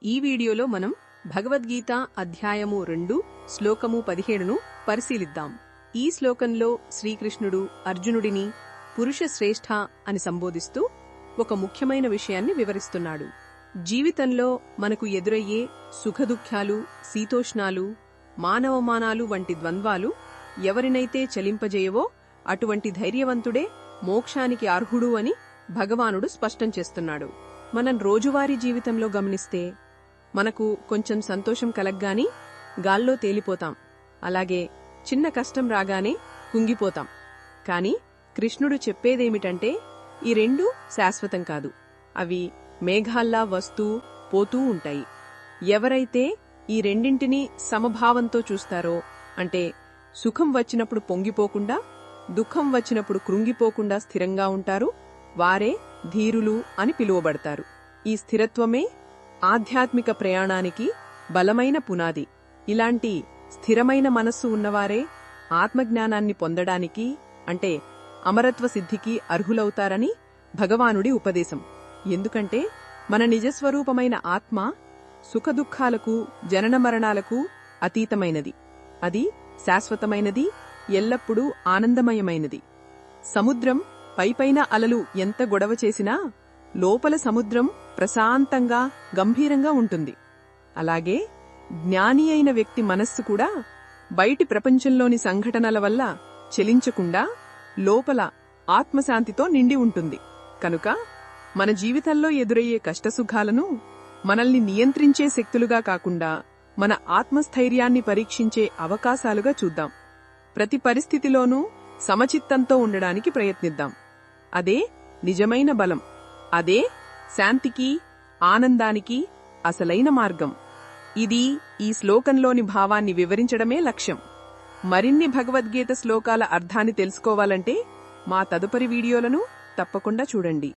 ఈ వీడియోలో మనం భగవద్గీత అధ్యాయము 2 శ్లోకము 17ను పరిశీలిద్దాం. ఈ శ్లోకంలో శ్రీకృష్ణుడు అర్జునుడిని పురుష శ్రేష్ఠ అని సంబోధిస్తూ ఒక ముఖ్యమైన విషయాన్ని వివరిస్తున్నాడు. జీవితంలో మనకు ఎదురయ్యే సుఖదుఖాలు, శీతోష్ణాలు, మానవమానాలు వంటి ద్వంద్వాలు ఎవరినైతే చలింపజేయవో అటువంటి ధైర్యవంతుడే మోక్షానికి అర్హుడు అని భగవానుడు స్పష్టం చేస్తున్నాడు. మనం రోజువారీ జీవితంలో గమనిస్తే మనకు కొంచెం సంతోషం కలగ్గాని గాల్లో తేలిపోతాం, అలాగే చిన్న కష్టం రాగానే కుంగిపోతాం. కాని కృష్ణుడు చెప్పేదేమిటంటే ఈ రెండూ శాశ్వతం కాదు, అవి మేఘాల్లా వస్తూ పోతూ ఉంటాయి. ఎవరైతే ఈ రెండింటినీ సమభావంతో చూస్తారో, అంటే సుఖం వచ్చినప్పుడు పొంగిపోకుండా, దుఃఖం వచ్చినప్పుడు కృంగిపోకుండా స్థిరంగా ఉంటారు, వారే ధీరులు అని పిలువబడతారు. ఈ స్థిరత్వమే ఆధ్యాత్మిక ప్రయాణానికి బలమైన పునాది. ఇలాంటి స్థిరమైన మనస్సు ఉన్నవారే ఆత్మజ్ఞానాన్ని పొందడానికి, అంటే అమరత్వ సిద్ధికి అర్హులవుతారని భగవానుడి ఉపదేశం. ఎందుకంటే మన నిజస్వరూపమైన ఆత్మ సుఖదుఖాలకు, జనన మరణాలకు అతీతమైనది. అది శాశ్వతమైనది, ఎల్లప్పుడూ ఆనందమయమైనది. సముద్రం పైపైన అలలు ఎంత గొడవ చేసినా లోపల సముద్రం ప్రశాంతంగా, గంభీరంగా ఉంటుంది. అలాగే జ్ఞాని అయిన వ్యక్తి మనస్సు కూడా బయటి ప్రపంచంలోని సంఘటనల వల్ల చెలించకుండా లోపల ఆత్మశాంతితో నిండి ఉంటుంది. కనుక మన జీవితంలో ఎదురయ్యే కష్టసుఖాలను మనల్ని నియంత్రించే శక్తులుగా కాకుండా మన ఆత్మస్థైర్యాన్ని పరీక్షించే అవకాశాలుగా చూద్దాం. ప్రతి పరిస్థితిలోనూ సమచిత్తంతో ఉండడానికి ప్రయత్నిద్దాం. అదే నిజమైన బలం, అదే శాంతికి, ఆనందానికి అసలైన మార్గం. ఇది ఈ శ్లోకంలోని భావాన్ని వివరించడమే లక్ష్యం. మరిన్ని భగవద్గీత శ్లోకాల అర్థాన్ని తెలుసుకోవాలంటే మా తదుపరి వీడియోలను తప్పకుండా చూడండి.